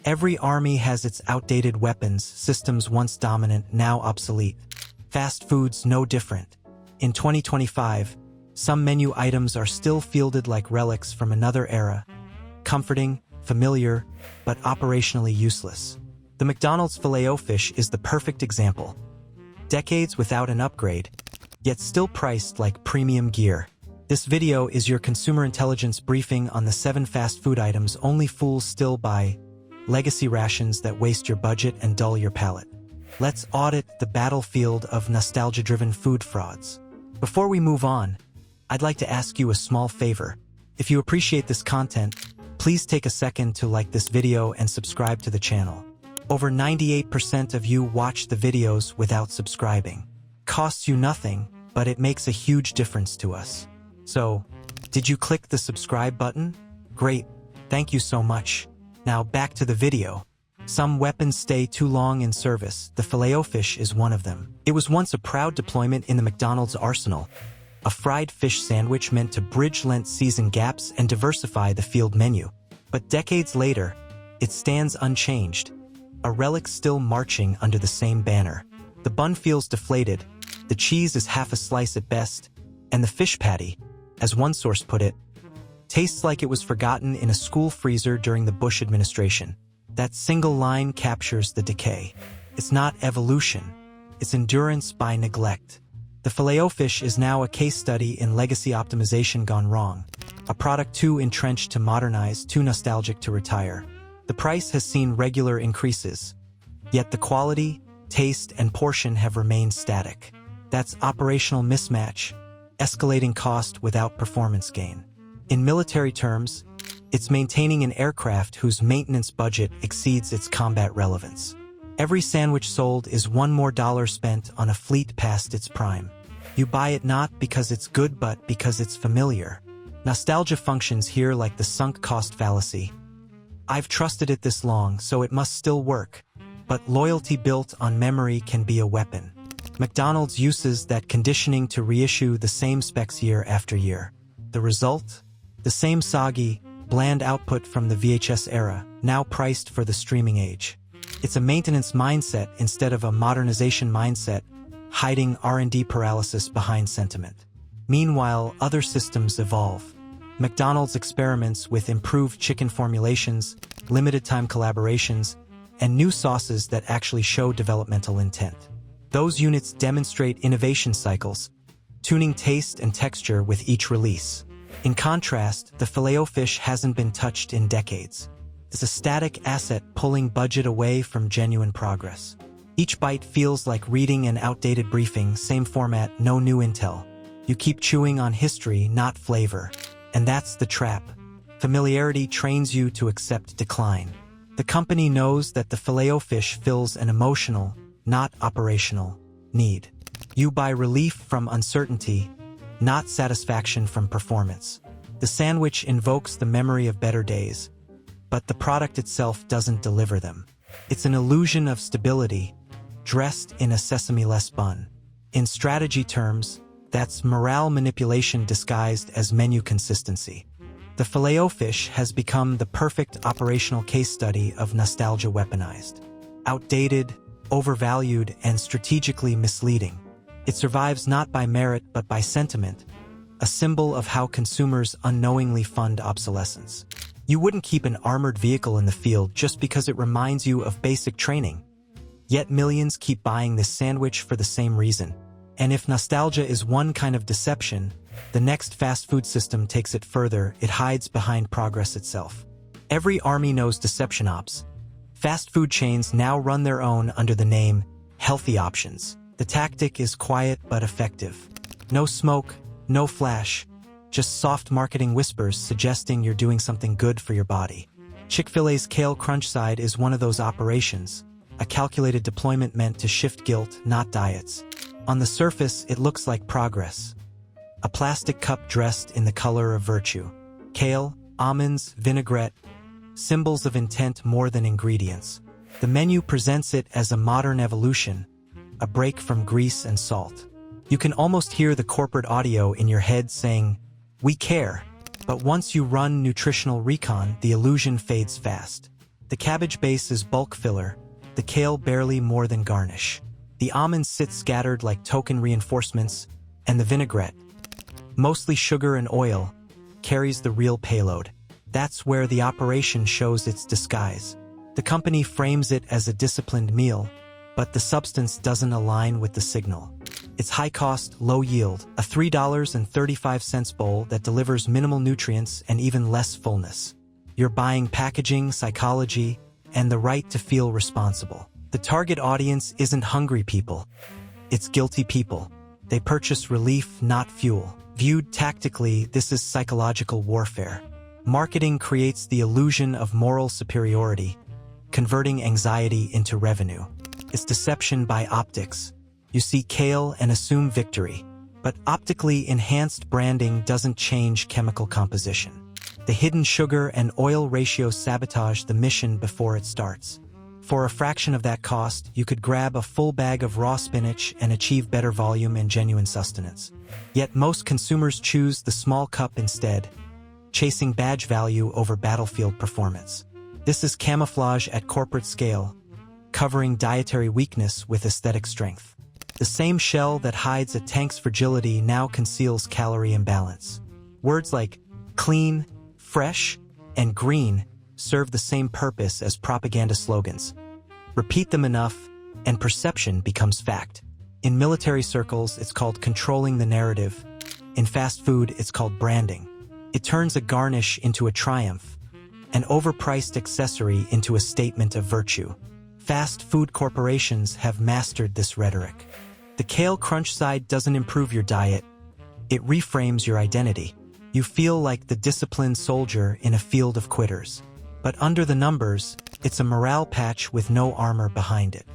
Every army has its outdated weapons, systems once dominant, now obsolete. Fast food's no different. In 2025, some menu items are still fielded like relics from another era. Comforting, familiar, but operationally useless. The McDonald's Filet-o-Fish is the perfect example. Decades without an upgrade, yet still priced like premium gear. This video is your consumer intelligence briefing on the 7 fast food items only fools still buy. Legacy rations that waste your budget and dull your palate. Let's audit the battlefield of nostalgia-driven food frauds. Before we move on, I'd like to ask you a small favor. If you appreciate this content, please take a second to like this video and subscribe to the channel. Over 98% of you watch the videos without subscribing. Costs you nothing, but it makes a huge difference to us. So, did you click the subscribe button? Great, thank you so much. Now back to the video. Some weapons stay too long in service. The Filet-o-Fish is one of them. It was once a proud deployment in the McDonald's arsenal. A fried fish sandwich meant to bridge Lent season gaps and diversify the field menu. But decades later, it stands unchanged. A relic still marching under the same banner. The bun feels deflated, the cheese is half a slice at best, and the fish patty, as one source put it, tastes like it was forgotten in a school freezer during the Bush administration. That single line captures the decay. It's not evolution, it's endurance by neglect. The Filet-o-Fish is now a case study in legacy optimization gone wrong. A product too entrenched to modernize, too nostalgic to retire. The price has seen regular increases, yet the quality, taste, and portion have remained static. That's operational mismatch, escalating cost without performance gain. In military terms, it's maintaining an aircraft whose maintenance budget exceeds its combat relevance. Every sandwich sold is one more dollar spent on a fleet past its prime. You buy it not because it's good but because it's familiar. Nostalgia functions here like the sunk cost fallacy. I've trusted it this long, so it must still work. But loyalty built on memory can be a weapon. McDonald's uses that conditioning to reissue the same specs year after year. The result? The same soggy, bland output from the VHS era, now priced for the streaming age. It's a maintenance mindset instead of a modernization mindset, hiding R&D paralysis behind sentiment. Meanwhile, other systems evolve. McDonald's experiments with improved chicken formulations, limited-time collaborations, and new sauces that actually show developmental intent. Those units demonstrate innovation cycles, tuning taste and texture with each release. In contrast, the Filet-o-Fish hasn't been touched in decades. It's a static asset pulling budget away from genuine progress. Each bite feels like reading an outdated briefing, same format, no new intel. You keep chewing on history, not flavor. And that's the trap. Familiarity trains you to accept decline. The company knows that the Filet-o-Fish fills an emotional, not operational, need. You buy relief from uncertainty, not satisfaction from performance. The sandwich invokes the memory of better days, but the product itself doesn't deliver them. It's an illusion of stability, dressed in a sesame-less bun. In strategy terms, that's morale manipulation disguised as menu consistency. The Filet-o-Fish has become the perfect operational case study of nostalgia weaponized. Outdated, overvalued, and strategically misleading. It survives not by merit but by sentiment, a symbol of how consumers unknowingly fund obsolescence. You wouldn't keep an armored vehicle in the field just because it reminds you of basic training. Yet millions keep buying this sandwich for the same reason. And if nostalgia is one kind of deception, the next fast food system takes it further. It hides behind progress itself. Every army knows deception ops. Fast food chains now run their own under the name healthy options. The tactic is quiet but effective. No smoke, no flash, just soft marketing whispers suggesting you're doing something good for your body. Chick-fil-A's Kale Crunch Side is one of those operations, a calculated deployment meant to shift guilt, not diets. On the surface, it looks like progress. A plastic cup dressed in the color of virtue. Kale, almonds, vinaigrette, symbols of intent more than ingredients. The menu presents it as a modern evolution, a break from grease and salt. You can almost hear the corporate audio in your head saying, "We care." But once you run nutritional recon, the illusion fades fast. The cabbage base is bulk filler, the kale barely more than garnish. The almonds sit scattered like token reinforcements, and the vinaigrette, mostly sugar and oil, carries the real payload. That's where the operation shows its disguise. The company frames it as a disciplined meal, but the substance doesn't align with the signal. It's high cost, low yield, a $3.35 bowl that delivers minimal nutrients and even less fullness. You're buying packaging, psychology, and the right to feel responsible. The target audience isn't hungry people. It's guilty people. They purchase relief, not fuel. Viewed tactically, this is psychological warfare. Marketing creates the illusion of moral superiority, converting anxiety into revenue. It's deception by optics. You see kale and assume victory, but optically enhanced branding doesn't change chemical composition. The hidden sugar and oil ratio sabotage the mission before it starts. For a fraction of that cost, you could grab a full bag of raw spinach and achieve better volume and genuine sustenance. Yet most consumers choose the small cup instead, chasing badge value over battlefield performance. This is camouflage at corporate scale, covering dietary weakness with aesthetic strength. The same shell that hides a tank's fragility now conceals calorie imbalance. Words like clean, fresh, and green serve the same purpose as propaganda slogans. Repeat them enough, and perception becomes fact. In military circles, it's called controlling the narrative. In fast food, it's called branding. It turns a garnish into a triumph, an overpriced accessory into a statement of virtue. Fast food corporations have mastered this rhetoric. The kale crunch side doesn't improve your diet. It reframes your identity. You feel like the disciplined soldier in a field of quitters. But under the numbers, it's a morale patch with no armor behind it.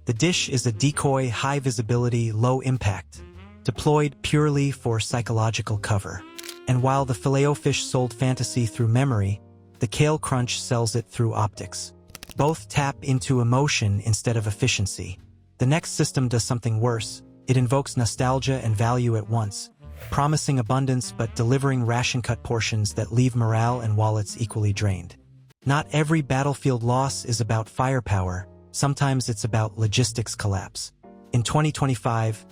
The dish is a decoy, high visibility, low impact, deployed purely for psychological cover. And while the Filet-o-Fish sold fantasy through memory, the kale crunch sells it through optics. Both tap into emotion instead of efficiency. The next system does something worse. It invokes nostalgia and value at once, promising abundance but delivering ration-cut portions that leave morale and wallets equally drained. Not every battlefield loss is about firepower. Sometimes it's about logistics collapse. In 2025,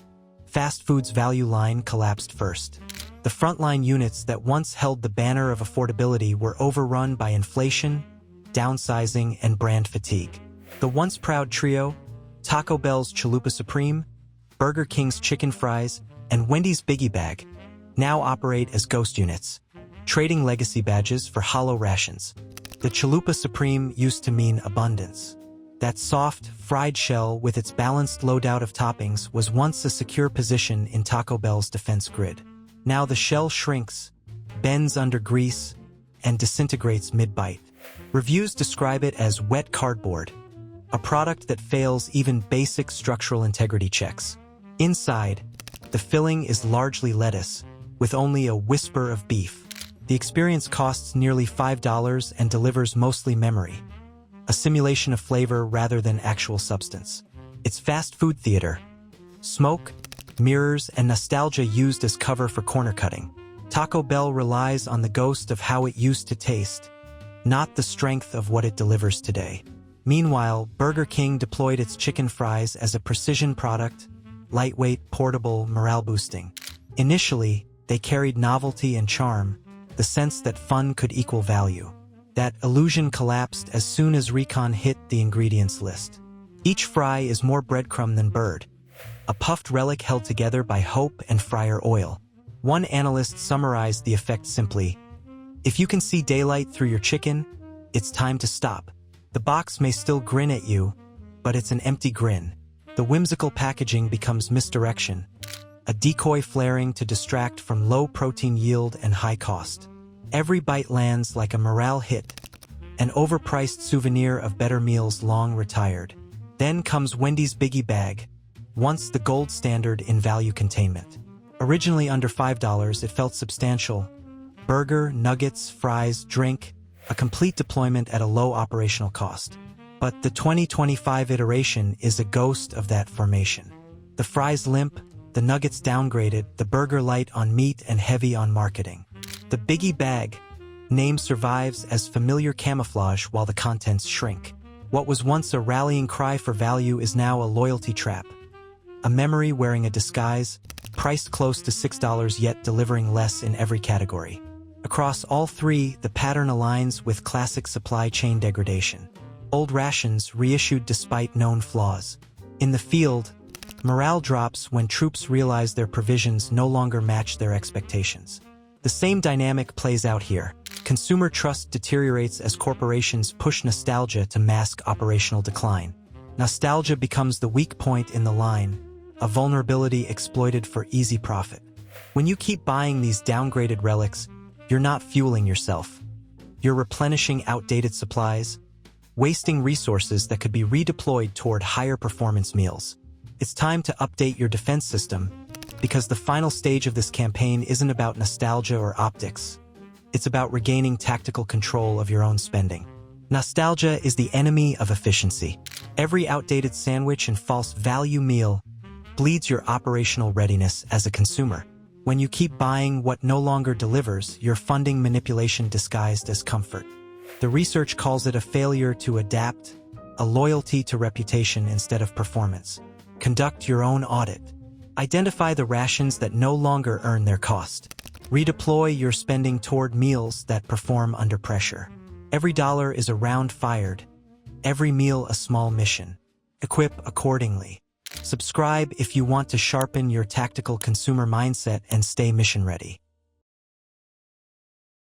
fast food's value line collapsed first. The frontline units that once held the banner of affordability were overrun by inflation, downsizing, and brand fatigue. The once proud trio, Taco Bell's Chalupa Supreme, Burger King's Chicken Fries, and Wendy's Biggie Bag, now operate as ghost units, trading legacy badges for hollow rations. The Chalupa Supreme used to mean abundance. That soft, fried shell with its balanced loadout of toppings was once a secure position in Taco Bell's defense grid. Now the shell shrinks, bends under grease, and disintegrates mid-bite. Reviews describe it as wet cardboard, a product that fails even basic structural integrity checks. Inside, the filling is largely lettuce, with only a whisper of beef. The experience costs nearly $5 and delivers mostly memory, a simulation of flavor rather than actual substance. It's fast food theater. Smoke, mirrors, and nostalgia used as cover for corner cutting. Taco Bell relies on the ghost of how it used to taste, not the strength of what it delivers today. Meanwhile, Burger King deployed its chicken fries as a precision product, lightweight, portable, morale-boosting. Initially, they carried novelty and charm, the sense that fun could equal value. That illusion collapsed as soon as recon hit the ingredients list. Each fry is more breadcrumb than bird, a puffed relic held together by hope and fryer oil. One analyst summarized the effect simply: if you can see daylight through your chicken, it's time to stop. The box may still grin at you, but it's an empty grin. The whimsical packaging becomes misdirection, a decoy flaring to distract from low protein yield and high cost. Every bite lands like a morale hit, an overpriced souvenir of better meals long retired. Then comes Wendy's Biggie Bag, once the gold standard in value containment. Originally under $5, it felt substantial. Burger, nuggets, fries, drink, a complete deployment at a low operational cost. But the 2025 iteration is a ghost of that formation. The fries limp, the nuggets downgraded, the burger light on meat and heavy on marketing. The Biggie Bag, Name survives as familiar camouflage while the contents shrink. What was once a rallying cry for value is now a loyalty trap. A memory wearing a disguise, priced close to $6 yet delivering less in every category. Across all three, the pattern aligns with classic supply chain degradation. Old rations reissued despite known flaws. In the field, morale drops when troops realize their provisions no longer match their expectations. The same dynamic plays out here. Consumer trust deteriorates as corporations push nostalgia to mask operational decline. Nostalgia becomes the weak point in the line, a vulnerability exploited for easy profit. When you keep buying these downgraded relics, you're not fueling yourself. You're replenishing outdated supplies, wasting resources that could be redeployed toward higher performance meals. It's time to update your defense system, because the final stage of this campaign isn't about nostalgia or optics. It's about regaining tactical control of your own spending. Nostalgia is the enemy of efficiency. Every outdated sandwich and false value meal bleeds your operational readiness as a consumer. When you keep buying what no longer delivers, you're funding manipulation disguised as comfort. The research calls it a failure to adapt, a loyalty to reputation instead of performance. Conduct your own audit. Identify the rations that no longer earn their cost. Redeploy your spending toward meals that perform under pressure. Every dollar is a round fired, every meal a small mission. Equip accordingly. Subscribe if you want to sharpen your tactical consumer mindset and stay mission ready.